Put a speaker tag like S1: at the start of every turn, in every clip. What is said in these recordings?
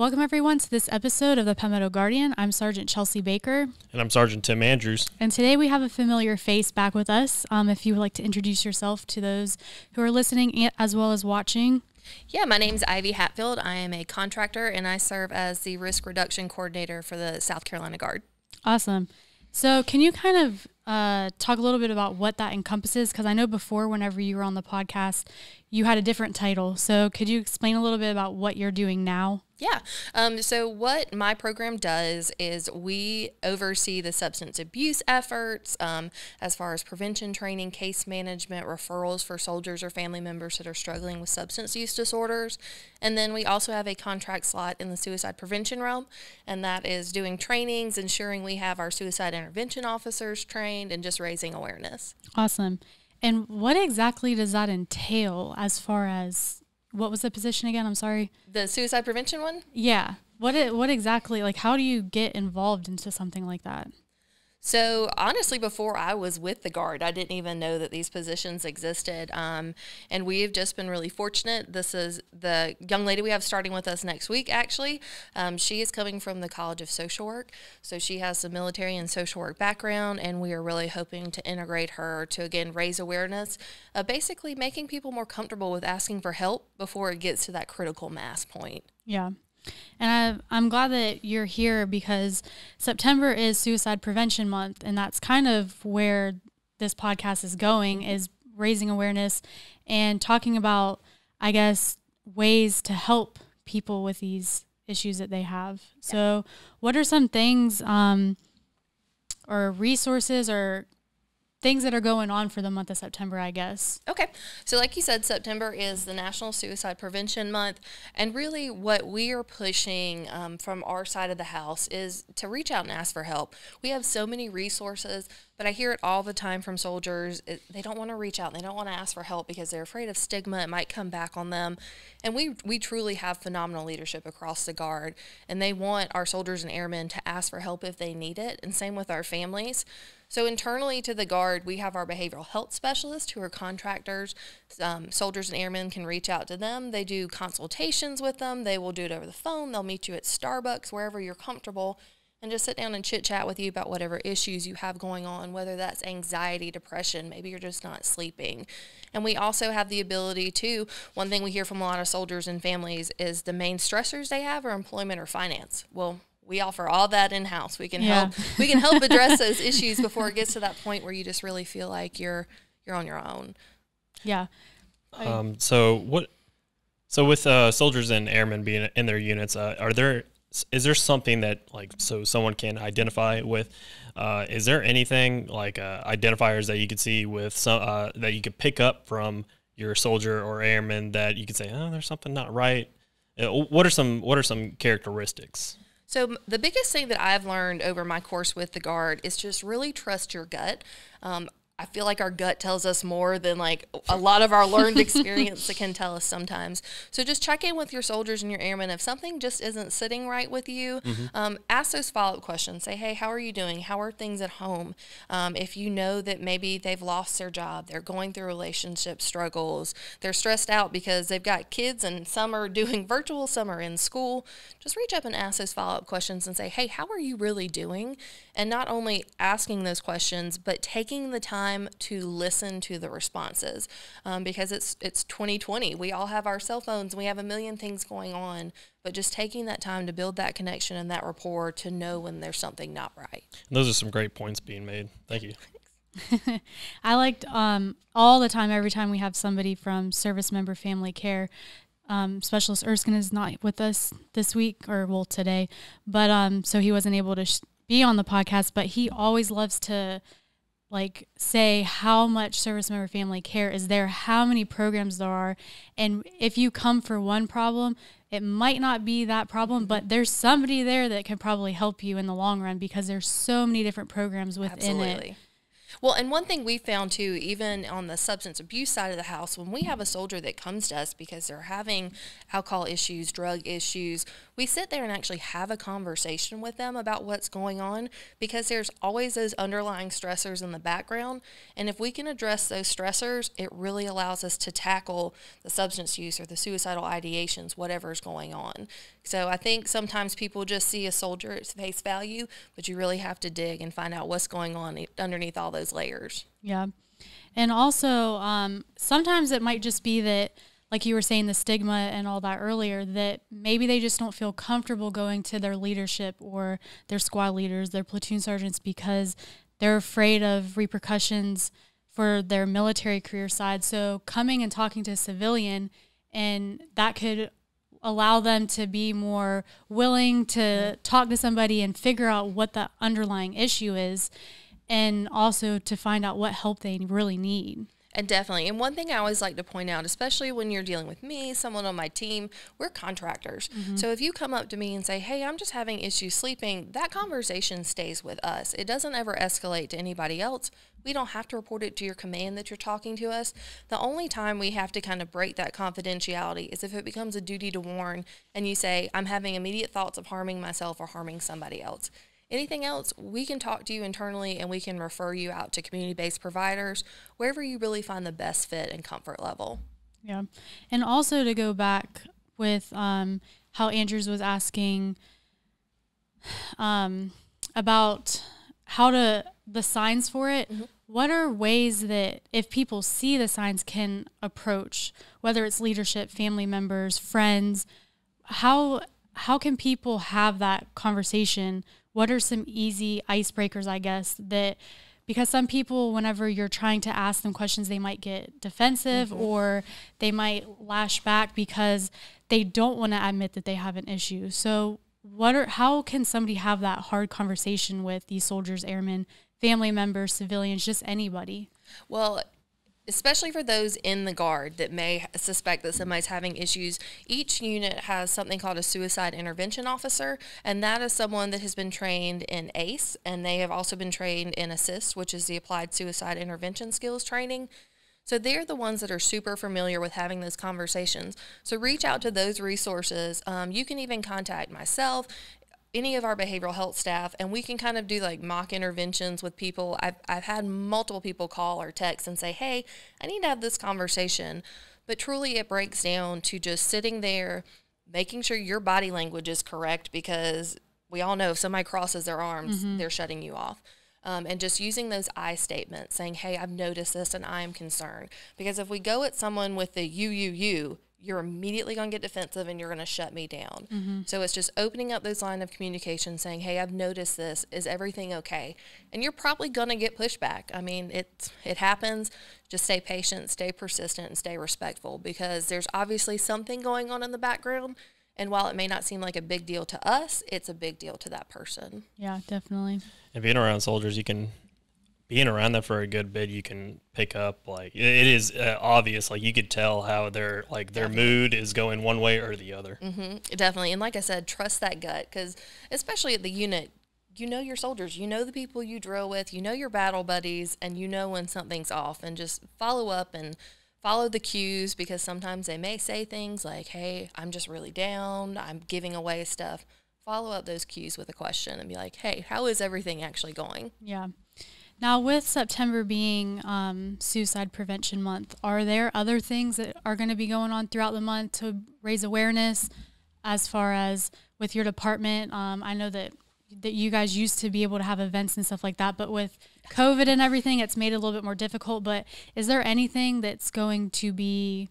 S1: Welcome, everyone, to this episode of the Palmetto Guardian. I'm Sergeant Chelsea Baker.
S2: And I'm Sergeant Tim Andrews.
S1: And today we have a familiar face back with us. If you would like to introduce yourself to those who are listening as well as watching.
S3: Yeah, my name's Ivey Hatfield. I am a contractor, and I serve as the Risk Reduction Coordinator for the South Carolina Guard.
S1: Awesome. So can you kind of talk a little bit about what that encompasses? Because I know before, whenever you were on the podcast, you had a different title. So could you explain a little bit about what you're doing now?
S3: Yeah. So what my program does is we oversee the substance abuse efforts as far as prevention training, case management, referrals for soldiers or family members that are struggling with substance use disorders. And then we also have a contract slot in the suicide prevention realm, and that is doing trainings, ensuring we have our suicide intervention officers trained, and just raising awareness.
S1: Awesome. And what exactly does that entail as far as, what was the position again? I'm sorry.
S3: The suicide prevention one?
S1: Yeah. What exactly, like, how do you get involved into something like that?
S3: So honestly, before I was with the Guard, I didn't even know that these positions existed. And we've just been really fortunate. This is the young lady we have starting with us next week, actually. She is coming from the College of Social Work. So she has the military and social work background, and we are really hoping to integrate her to, again, raise awareness, basically making people more comfortable with asking for help before it gets to that critical mass point.
S1: Yeah. And I'm glad that you're here because September is Suicide Prevention Month, and that's kind of where this podcast is going, is raising awareness and talking about, I guess, ways to help people with these issues that they have. Yeah. So what are some things or resources or things that are going on for the month of September, I guess?
S3: Okay. So like you said, September is the National Suicide Prevention Month. And really what we are pushing from our side of the house is to reach out and ask for help. We have so many resources, but I hear it all the time from soldiers. They don't want to reach out. They don't want to ask for help because they're afraid of stigma. It might come back on them. And we truly have phenomenal leadership across the Guard. And they want our soldiers and airmen to ask for help if they need it. And same with our families. So internally to the Guard, we have our behavioral health specialists who are contractors. Soldiers and airmen can reach out to them. They do consultations with them. They will do it over the phone. They'll meet you at Starbucks, wherever you're comfortable, and just sit down and chit-chat with you about whatever issues you have going on, whether that's anxiety, depression, maybe you're just not sleeping. And we also have the ability to, one thing we hear from a lot of soldiers and families is the main stressors they have are employment or finance. Well, we offer all that in-house. We can help address those issues before it gets to that point where you just really feel like you're on your own.
S1: Yeah.
S2: So with soldiers and airmen being in their units, is there something that, like, so someone can identify with? Is there anything like identifiers that you could see with some that you could pick up from your soldier or airman that you could say, oh, there's something not right? What are some characteristics?
S3: So the biggest thing that I've learned over my course with the Guard is just really trust your gut. I feel like our gut tells us more than like a lot of our learned experience that can tell us sometimes. So just check in with your soldiers and your airmen. If something just isn't sitting right with you, ask those follow-up questions. Say, hey, how are you doing? How are things at home? If you know that maybe they've lost their job, they're going through relationship struggles, they're stressed out because they've got kids and some are doing virtual, some are in school, just reach up and ask those follow-up questions and say, hey, how are you really doing? And not only asking those questions, but taking the time to listen to the responses because it's 2020. We all have our cell phones and we have a million things going on, but just taking that time to build that connection and that rapport to know when there's something not right.
S2: And those are some great points being made. Thank you.
S1: I liked all the time, every time we have somebody from Service Member Family Care. Specialist Erskine is not with us this week, or well, today, but so he wasn't able to be on the podcast, but he always loves to like say how much Service Member Family Care is there, how many programs there are. And if you come for one problem, it might not be that problem, but there's somebody there that can probably help you in the long run because there's so many different programs within it.
S3: Well, and one thing we found too, even on the substance abuse side of the house, when we have a soldier that comes to us because they're having alcohol issues, drug issues, we sit there and actually have a conversation with them about what's going on, because there's always those underlying stressors in the background. And if we can address those stressors, it really allows us to tackle the substance use or the suicidal ideations, whatever's going on. So I think sometimes people just see a soldier at face value, but you really have to dig and find out what's going on underneath all those layers.
S1: Yeah. And also, sometimes it might just be that, like you were saying, the stigma and all that earlier, that maybe they just don't feel comfortable going to their leadership or their squad leaders, their platoon sergeants, because they're afraid of repercussions for their military career side. So coming and talking to a civilian, and that could allow them to be more willing to talk to somebody and figure out what the underlying issue is, and also to find out what help they really need.
S3: And definitely. And one thing I always like to point out, especially when you're dealing with me, someone on my team, we're contractors. So if you come up to me and say, hey, I'm just having issues sleeping, that conversation stays with us. It doesn't ever escalate to anybody else. We don't have to report it to your command that you're talking to us. The only time we have to kind of break that confidentiality is if it becomes a duty to warn and you say, I'm having immediate thoughts of harming myself or harming somebody else. Anything else, we can talk to you internally and we can refer you out to community-based providers, wherever you really find the best fit and comfort level.
S1: Yeah. And also to go back with how Andrews was asking about the signs for it, what are ways that if people see the signs can approach, whether it's leadership, family members, friends, how can people have that conversation? What are some easy icebreakers, I guess, that, because some people, whenever you're trying to ask them questions, they might get defensive or they might lash back because they don't want to admit that they have an issue. So how can somebody have that hard conversation with these soldiers, airmen, family members, civilians, just anybody?
S3: Well, especially for those in the Guard that may suspect that somebody's having issues, each unit has something called a suicide intervention officer, and that is someone that has been trained in ACE, and they have also been trained in ASSIST, which is the Applied Suicide Intervention Skills Training. So they're the ones that are super familiar with having those conversations. So reach out to those resources. You can even contact myself, any of our behavioral health staff, and we can kind of do like mock interventions with people. I've had multiple people call or text and say, hey, I need to have this conversation. But truly it breaks down to just sitting there, making sure your body language is correct, because we all know if somebody crosses their arms, they're shutting you off. And just using those I statements, saying, hey, I've noticed this and I am concerned. Because if we go at someone with the you, you're immediately going to get defensive and you're going to shut me down. So it's just opening up those lines of communication, saying, hey, I've noticed this. Is everything okay? And you're probably going to get pushback. I mean, it happens. Just stay patient, stay persistent, and stay respectful, because there's obviously something going on in the background. And while it may not seem like a big deal to us, it's a big deal to that person.
S1: Yeah, definitely.
S2: And being around soldiers, being around them for a good bit, you can pick up, like, it is obvious, like, you could tell how their mood is going one way or the other.
S3: Definitely. And like I said, trust that gut, because especially at the unit, you know your soldiers, you know the people you drill with, you know your battle buddies, and you know when something's off, and just follow up and follow the cues, because sometimes they may say things like, hey, I'm just really down, I'm giving away stuff. Follow up those cues with a question and be like, hey, how is everything actually going?
S1: Yeah. Now, with September being Suicide Prevention Month, are there other things that are going to be going on throughout the month to raise awareness as far as with your department? I know that you guys used to be able to have events and stuff like that, but with COVID and everything, it's made it a little bit more difficult. But is there anything that's going to be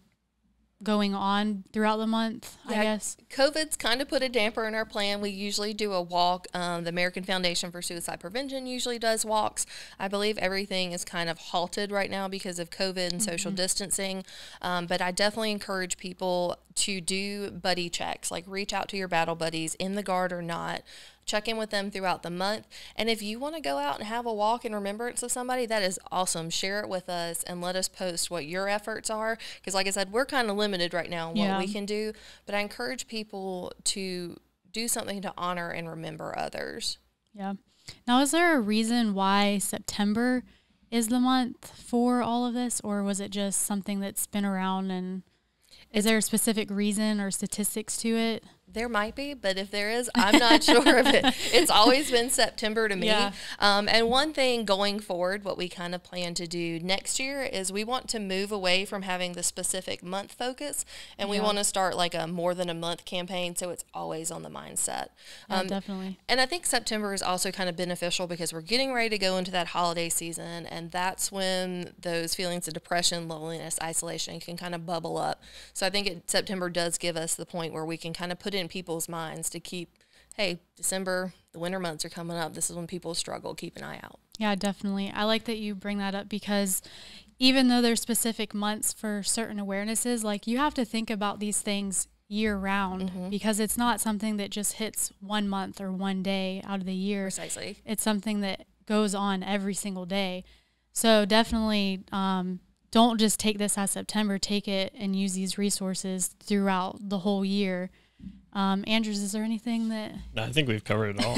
S1: going on throughout the month, I guess?
S3: COVID's kind of put a damper in our plan. We usually do a walk. The American Foundation for Suicide Prevention usually does walks. I believe everything is kind of halted right now because of COVID and social distancing. But I definitely encourage people to do buddy checks, like reach out to your battle buddies in the Guard or not. Check in with them throughout the month. And if you want to go out and have a walk in remembrance of somebody, that is awesome. Share it with us and let us post what your efforts are. Because like I said, we're kind of limited right now in what we can do. But I encourage people to do something to honor and remember others. Yeah.
S1: Now, is there a reason why September is the month for all of this? Or was it just something that's been around, and is there a specific reason or statistics to it?
S3: There might be, but if there is, I'm not sure of it. It's always been September to me.
S1: Yeah.
S3: And one thing going forward, what we kind of plan to do next year is we want to move away from having the specific month focus, and we want to start like a more than a month campaign, so it's always on the mindset.
S1: Definitely.
S3: And I think September is also kind of beneficial because we're getting ready to go into that holiday season, and that's when those feelings of depression, loneliness, isolation can kind of bubble up. So I think September does give us the point where we can kind of put in people's minds to keep, hey, December, the winter months are coming up. This is when people struggle. Keep an eye out.
S1: Yeah, definitely. I like that you bring that up because even though there's specific months for certain awarenesses, like you have to think about these things year round because it's not something that just hits 1 month or 1 day out of the year.
S3: Precisely.
S1: It's something that goes on every single day. So definitely don't just take this as September. Take it and use these resources throughout the whole year. Andrews, is there anything that...
S2: No, I think we've covered it all.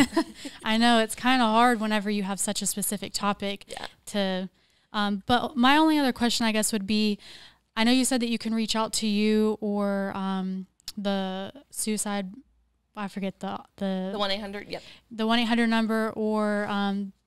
S1: I know it's kind of hard whenever you have such a specific topic to... but my only other question, I guess, would be, I know you said that you can reach out to you or the suicide... I forget the
S3: 1-800, yep.
S1: The 1-800 number or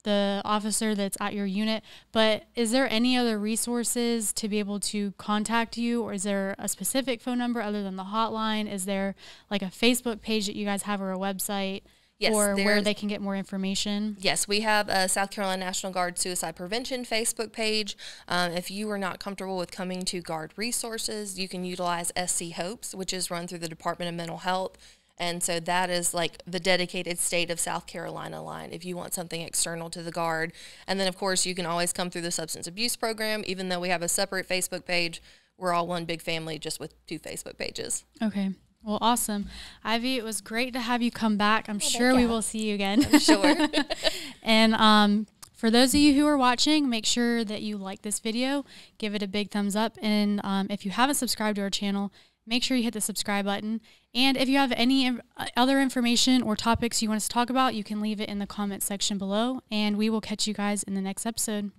S1: the officer that's at your unit. But is there any other resources to be able to contact you, or is there a specific phone number other than the hotline? Is there like a Facebook page that you guys have or a website?
S3: Yes,
S1: or where they can get more information?
S3: Yes, we have a South Carolina National Guard Suicide Prevention Facebook page. If you are not comfortable with coming to Guard resources, you can utilize SC Hopes, which is run through the Department of Mental Health. And so that is like the dedicated state of South Carolina line if you want something external to the Guard. And then, of course, you can always come through the substance abuse program. Even though we have a separate Facebook page, we're all one big family just with 2 Facebook pages.
S1: Okay. Well, awesome. Ivy, it was great to have you come back. I'm sure we will see you again.
S3: I'm sure.
S1: And for those of you who are watching, make sure that you like this video, give it a big thumbs up. And if you haven't subscribed to our channel, make sure you hit the subscribe button. And if you have any other information or topics you want us to talk about, you can leave it in the comments section below. And we will catch you guys in the next episode.